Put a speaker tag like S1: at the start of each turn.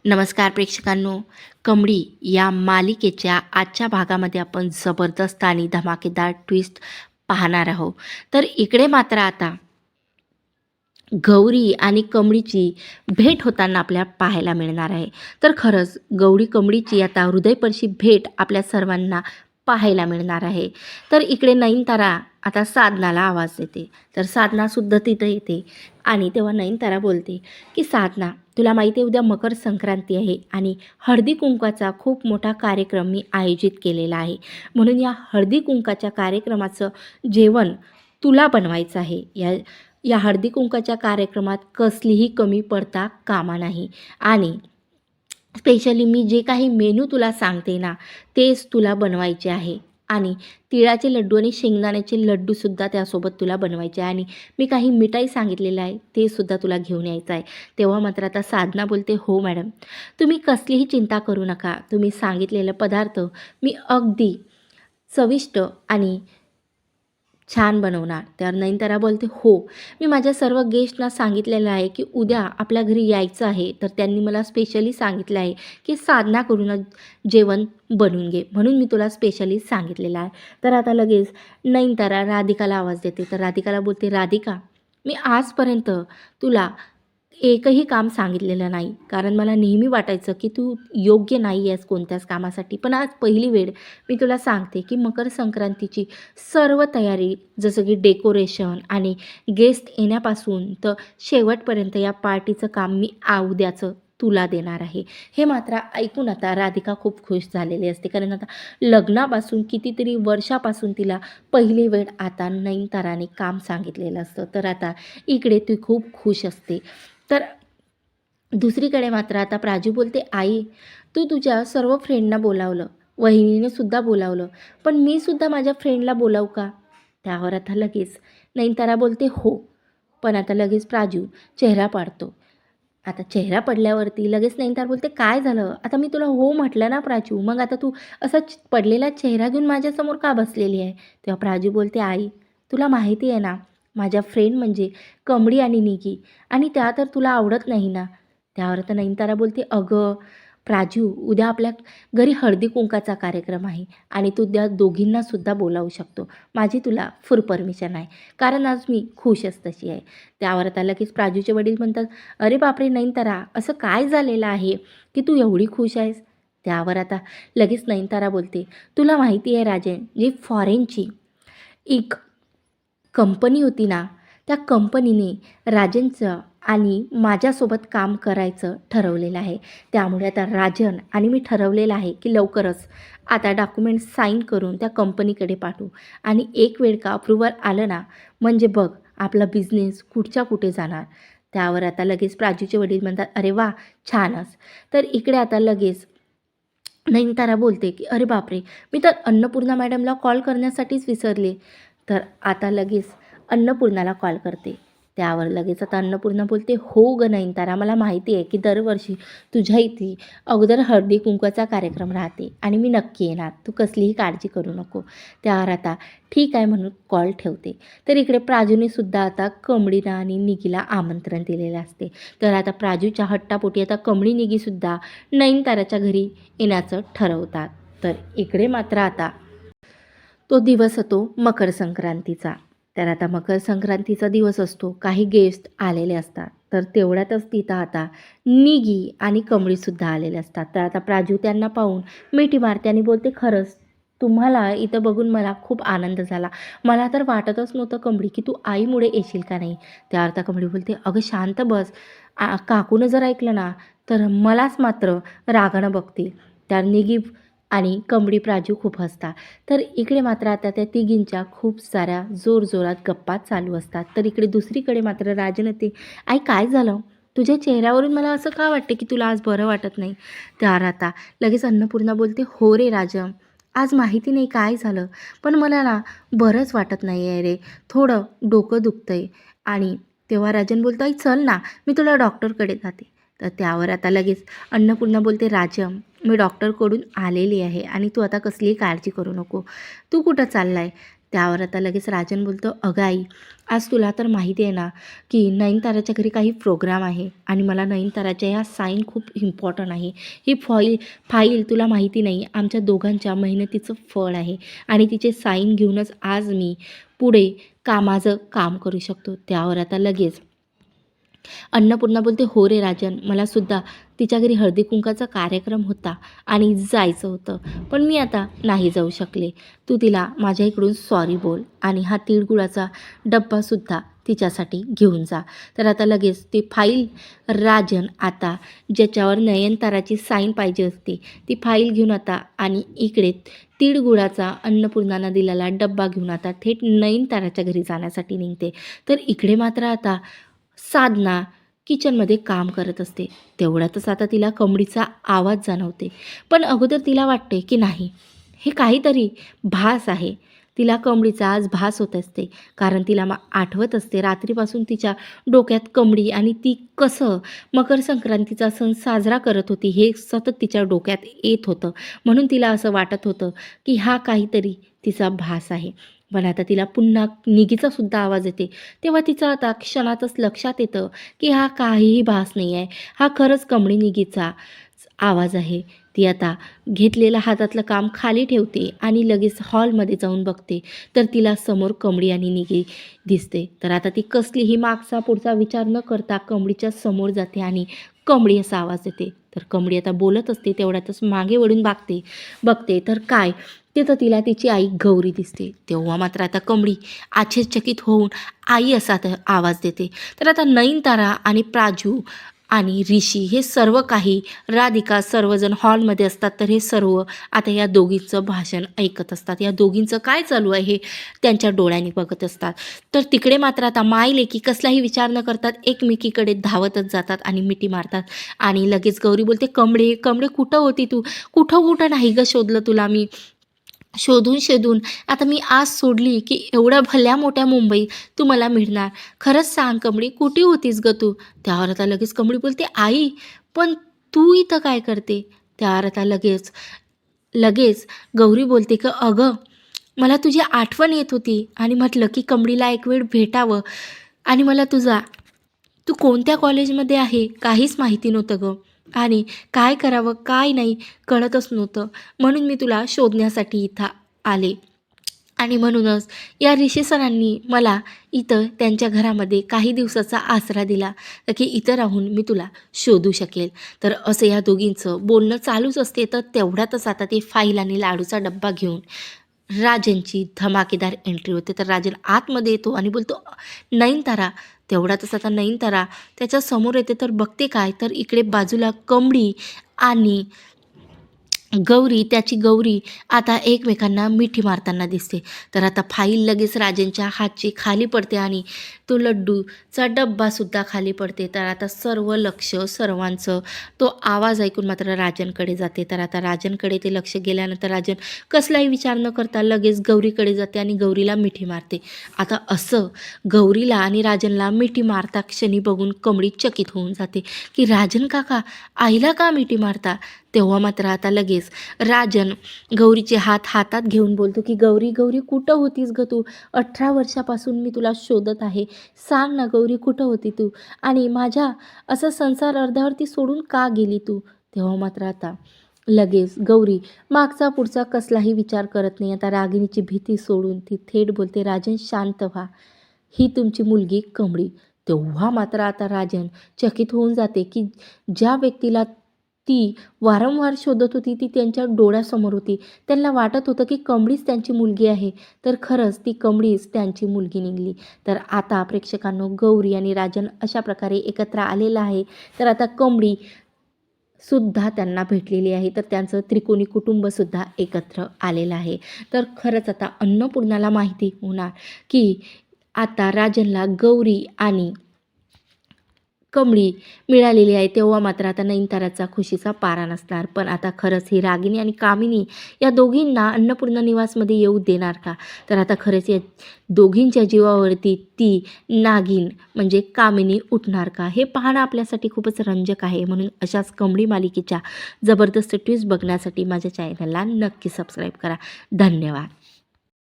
S1: नमस्कार प्रेक्षकांनो. कमळी या मालिकेच्या आजच्या भागामध्ये आपण जबरदस्त आणि धमाकेदार ट्विस्ट पाहणार आहोत. तर इकडे मात्र आता गौरी आणि कमळीची भेट होताना आपल्याला पाहायला मिळणार आहे. तर खरंच गौरी कमळीची आता हृदयस्पर्शी भेट आपल्या सर्वांना पाहायला मिळणार आहे. तर इकडे नयनतारा आता साधनाला आवाज देते. तर साधनासुद्धा तिथं येते आणि तेव्हा नयनतारा बोलते की साधना, तुला माहिती आहे उद्या मकर संक्रांती आहे आणि हळदी कुंकाचा खूप मोठा कार्यक्रम मी आयोजित केलेला आहे. म्हणून या हळदी कुंकाच्या कार्यक्रमाचं जेवण तुला बनवायचं आहे. या या हळदी कुंकाच्या कार्यक्रमात कसलीही कमी पडता कामा नाही आणि स्पेशली मी जे काही मेनू तुला सांगते ना, तेच तुला बनवायचे आहे आणि तिळाचे लड्डू आणि शेंगदाण्याचे लड्डूसुद्धा त्यासोबत तुला बनवायचे आहे आणि मी काही मिठाई सांगितलेलं आहे ते सुद्धा तुला घेऊन यायचं आहे. तेव्हा मात्र आता साधना बोलते, हो मॅडम, तुम्ही कसलीही चिंता करू नका. तुम्ही सांगितलेले पदार्थ मी अगदी चविष्ट आणि छान बनवणार. त्यावर नयनतारा बोलते, हो, मी माझ्या सर्व गेस्टना सांगितलेलं आहे की उद्या आपल्या घरी यायचं आहे. तर त्यांनी मला स्पेशली सांगितलं आहे की साधनाकडूनच जेवण बनवून घे, म्हणून मी तुला स्पेशली सांगितलेलं आहे. तर आता लगेच नयनतारा राधिकाला आवाज देते. तर राधिकाला बोलते, राधिका, मी आजपर्यंत तुला एकही काम सांगितलेलं नाही, कारण मला नेहमी वाटायचं की तू योग्य नाही आहेस कोणत्याच कामासाठी. पण आज पहिली वेळ मी तुला सांगते की मकर संक्रांतीची सर्व तयारी, जसं की डेकोरेशन आणि गेस्ट येण्यापासून तर शेवटपर्यंत या पार्टीचं काम मी उद्याचं तुला देणार आहे. हे मात्र ऐकून आता राधिका खूप खुश झालेली असते, कारण आता लग्नापासून कितीतरी वर्षापासून तिला पहिली वेळ आता नयनताराने काम सांगितलेलं असतं. तर आता इकडे ती खूप खुश असते. तर दुसरीकडे मात्र आता प्राजू बोलते, आई, तू तुझ्या सर्व फ्रेंडना बोलावलं, वहिनीने सुद्धा बोलावलं, पण मी सुद्धा माझ्या फ्रेंडला बोलावू का? त्यावर आता लगेच नयनतारा बोलते, हो. पण आता लगेच प्राजू चेहरा पाडतो. आता चेहरा पडल्यावरती लगेच नयनतारा बोलते, काय झालं? आता मी तुला हो म्हटलं ना प्राजू, मग आता तू असा पडलेला चेहरा घेऊन माझ्यासमोर का बसलेली आहे? तेव्हा प्राजू बोलते, आई, तुला माहिती आहे ना, माझ्या फ्रेंड म्हणजे कमळी आणि निकी, आणि त्या तर तुला आवडत नाही ना. त्यावर तर नयनतारा बोलते, अगं प्राजू, उद्या आपल्या घरी हळदी कुंकाचा कार्यक्रम आहे आणि तू त्या दोघींनासुद्धा बोलावू शकतो. माझी तुला फुल परमिशन आहे, कारण आज मी खुशच तशी आहे. त्यावर आता लगेच प्राजूचे वडील म्हणतात, अरे बापरे नयनतारा, असं काय झालेलं आहे की तू एवढी खुश आहेस? त्यावर आता लगेच नयनतारा बोलते, तुला माहिती आहे राजन, जी फॉरेनची एक कंपनी होती ना, त्या कंपनीने राजनचं आणि माझ्यासोबत काम करायचं ठरवलेलं आहे. त्यामुळे आता राजन आणि मी ठरवलेलं आहे की लवकरच आता डॉक्युमेंट साईन करून त्या कंपनीकडे पाठवू आणि एक वेळ का अप्रूव्हल आलं ना, म्हणजे बघ आपला बिझनेस कुठच्या कुठे जाणार. त्यावर आता लगेच प्राजूचे वडील म्हणतात, अरे वा, छानच. तर इकडे आता लगेच नयनतारा बोलते की अरे बापरे, मी तर अन्नपूर्णा मॅडमला कॉल करण्यासाठीच विसरले. तर आता लगेच अन्नपूर्णाला कॉल करते. त्यावर लगेच आता अन्नपूर्णा बोलते, हो गं नयनतारा, मला माहिती आहे की दरवर्षी तुझ्या इथे अगोदर हळदी कुंकवाचा कार्यक्रम राहते आणि मी नक्की येणार, तू कसलीही काळजी करू नको. त्यावर आता ठीक आहे म्हणून कॉल ठेवते. तर इकडे प्राजूने सुद्धा आता कमळीला आणि निकीला आमंत्रण दिलेलं असते. तर आता प्राजूच्या हट्टापोटी आता कमळी निकीसुद्धा नयनताराच्या घरी येण्याचं ठरवतात. तर इकडे मात्र आता तो दिवस होतो मकर संक्रांतीचा. तर आता मकर संक्रांतीचा दिवस असतो, काही गेस्ट आलेले असतात. तर तेवढ्यातच तिथं आता निगी आणि कमळीसुद्धा आलेले असतात. तर आता प्राजू त्यांना पाहून मिठी मारते आणि बोलते, खरंच तुम्हाला इथं बघून मला खूप आनंद झाला. मला तर वाटतच नव्हतं कमळी की तू आईमुळे येशील का नाही. त्यावर आता कमळी बोलते, अगं शांत बस, काकूनं जर ऐकलं ना तर मलाच मात्र रागानं बघतील. त्या निगी आणि कमळी प्राजू खूप हसतात. तर इकडे मात्र आता त्या तिघींच्या खूप साऱ्या जोरजोरात गप्पा चालू असतात. तर इकडे दुसरीकडे मात्र राजन येते, आई काय झालं? तुझ्या चेहऱ्यावरून मला असं का वाटते की तुला आज बरं वाटत नाही. त्यावर आता लगेच अन्नपूर्णा बोलते, हो रे राजन, आज माहिती नाही काय झालं, पण मला ना बरंच वाटत नाही आहे रे, थोडं डोकं दुखतं आहे. आणि तेव्हा राजन बोलतो, आई चल ना, मी तुला डॉक्टरकडे जाते. तर त्यावर आता लगेच अन्नपूर्णा बोलते, राजन, मी डॉक्टरकडून आलेली आहे आणि तू आता कसलीही काळजी करू नको. तू कुठं चालला आहे? त्यावर आता लगेच राजन बोलतो, अगं आई, आज तुला तर माहिती आहे ना की नयनताराच्या घरी काही प्रोग्राम आहे आणि मला नयनताराच्या ह्या साईन खूप इम्पॉर्टंट आहे. ही फाईल तुला माहिती नाही, आमच्या दोघांच्या मेहनतीचं फळ आहे आणि तिचे साईन घेऊनच आज मी पुढे माझं काम करू शकतो. त्यावर आता लगेच अन्नपूर्णा बोलते, हो रे राजन, मलासुद्धा तिच्या घरी हळदी कुंकाचा कार्यक्रम होता आणि जायचं होतं, पण मी आता नाही जाऊ शकले. तू तिला माझ्या इकडून सॉरी बोल आणि हा तिळगुळाचा डब्बासुद्धा तिच्यासाठी घेऊन जा. तर आता लगेच ती फाईल राजन आता ज्याच्यावर नयनताराची साईन पाहिजे असते ती फाईल घेऊन आता आणि इकडे तिळगुळाचा अन्नपूर्णानं दिलेला डब्बा घेऊन आता थेट नयनताराच्या घरी जाण्यासाठी निघते. तर इकडे मात्र आता साधना किचनमध्ये काम करत असते. तेवढ्यातच आता तिला कमळीचा आवाज जाणवते. पण अगोदर तिला वाटते की नाही, हे काहीतरी भास आहे. तिला कमळीचा आज भास होत असते, कारण तिला आठवत असते रात्रीपासून तिच्या डोक्यात कमळी आणि ती कसं मकर संक्रांतीचा सण साजरा करत होती हे सतत तिच्या डोक्यात येत होतं. म्हणून तिला असं वाटत होतं की हा काहीतरी तिचा भास आहे. पण आता तिला पुन्हा निगीचा सुद्धा आवाज येते. तेव्हा तिचं आता क्षणातच लक्षात येतं की हा काहीही भास नाही आहे, हा खरंच कमळी निगीचा आवाज आहे. ती आता घेतलेलं हातातलं काम खाली ठेवते आणि लगेच हॉलमध्ये जाऊन बघते. तर तिला समोर कमळी आणि निगी दिसते. तर आता ती कसलीही मागचा पुढचा विचार न करता कमळीच्या समोर जाते आणि कमळी असा आवाज देते. तर कमळी आता बोलत असते. तेवढ्यातच मागे वळून बघते तर काय, तिथं तिला तिची आई गौरी दिसते. तेव्हा मात्र आता कमळी आश्चर्यचकित होऊन आई असा आवाज देते. तर आता नयनतारा आणि प्राजू आणि ऋषी हे सर्व काही, राधिका, सर्वजण हॉलमध्ये असतात. तर हे सर्व आता या दोघींचं भाषण ऐकत असतात. या दोघींचं काय चालू आहे हे त्यांच्या डोळ्यांनी बघत असतात. तर तिकडे मात्र आता मायलेकी कसलाही विचार न करतात एकमेकीकडे धावतच जातात आणि मिठी मारतात. आणि लगेच गौरी बोलते, कमळे कुठं होती तू? कुठं नाही गं शोधलं तुला मी. शोधून आता मी आस सोडली की एवढ्या भल्या मोठ्या मुंबईत तू मला मिळणार. खरंच सांग कमळी, कुठे होतीस गं तू? त्यावर आता लगेच कमळी बोलते, आई, पण तू इथं काय करते? त्यावर आता लगेच गौरी बोलते की अगं, मला तुझी आठवण येत होती आणि म्हटलं की कमळीला एक वेळ भेटावं. आणि मला तू कोणत्या कॉलेजमध्ये आहे काहीच माहिती नव्हतं गं. आणि काय करावं काय नाही कळतच नव्हतं. म्हणून मी तुला शोधण्यासाठी इथं आले. आणि म्हणूनच या ऋषी सरांनी मला इथं त्यांच्या घरामध्ये काही दिवसाचा आसरा दिला की इथं राहून मी तुला शोधू शकेल. तर असं या दोघींचं बोलणं चालूच असते. तर तेवढ्यातच आता ते फाईल आणि लाडूचा डब्बा घेऊन राजनची धमाकेदार एंट्री होते. तर राजन आतमध्ये येतो आणि बोलतो, नयनतारा. तेवढ्यातच आता नयनतारा त्याच्या समोर येते. तर बघते काय, तर इकडे बाजूला कमळी आणि त्याची गौरी आता एकमेकांना मिठी मारताना दिसते. तर आता फाईल लगेच राजनच्या हातची खाली पडते आणि तो लड्डूचा डब्बासुद्धा खाली पडते. तर आता सर्व लक्ष सर्वांचं तो आवाज ऐकून मात्र राजनकडे जाते. तर आता राजनकडे ते लक्ष गेल्यानंतर राजन कसलाही विचार न करता लगेच गौरीकडे जाते आणि गौरीला मिठी मारते. आता असं गौरीला आणि राजनला मिठी मारता क्षणी बघून कमळी चकित होऊन जाते की राजन काका आईला का मिठी मारता? तेव्हा मात्र आता लगेच राजन गौरीचे हात हातात घेऊन बोलतो की गौरी कुठं होतीस गं तू? 18 वर्षापासून मी तुला शोधत आहे. सांग ना गौरी, कुठं होती तू? आणि माझा असा संसार अर्ध्यावरती सोडून का गेली तू? तेव्हा मात्र आता लगेच गौरी मागचा पुढचा कसलाही विचार करत नाही. आता रागिणीची भीती सोडून ती थेट बोलते, राजन शांत व्हा, ही तुमची मुलगी कमळी. तेव्हा मात्र आता राजन चकित होऊन जाते की ज्या व्यक्तीला ती वारंवार शोधत होती ती त्यांच्या डोळ्यासमोर होती. त्यांना वाटत होतं की कमळीच त्यांची मुलगी आहे. तर खरंच ती कमळीच त्यांची मुलगी निघाली. तर आता प्रेक्षकांनो, गौरी आणि राजन अशा प्रकारे एकत्र आलेला आहे. तर आता कमळी सुद्धा त्यांना भेटलेली आहे. तर त्यांचं त्रिकोणी कुटुंबसुद्धा एकत्र आलेलं आहे. तर खरंच आता अन्नपूर्णाला माहिती होणार की आता राजनला गौरी आणि कमळी मिळालेली आहे. तेव्हा मात्र आता नयनताराचा खुशीचा पारा नसणार. पण आता खरंच ही रागिणी आणि कामिनी या दोघींना अन्नपूर्णा निवासमध्ये येऊ देणार का? तर आता खरंच या दोघींच्या जीवावरती ती नागिन म्हणजे कामिनी उठणार का? हे पाहणं आपल्यासाठी खूपच रंजक आहे. म्हणून अशाच कमळी मालिकेच्या जबरदस्त ट्विस्ट बघण्यासाठी माझ्या चॅनलला नक्की सबस्क्राईब करा. धन्यवाद.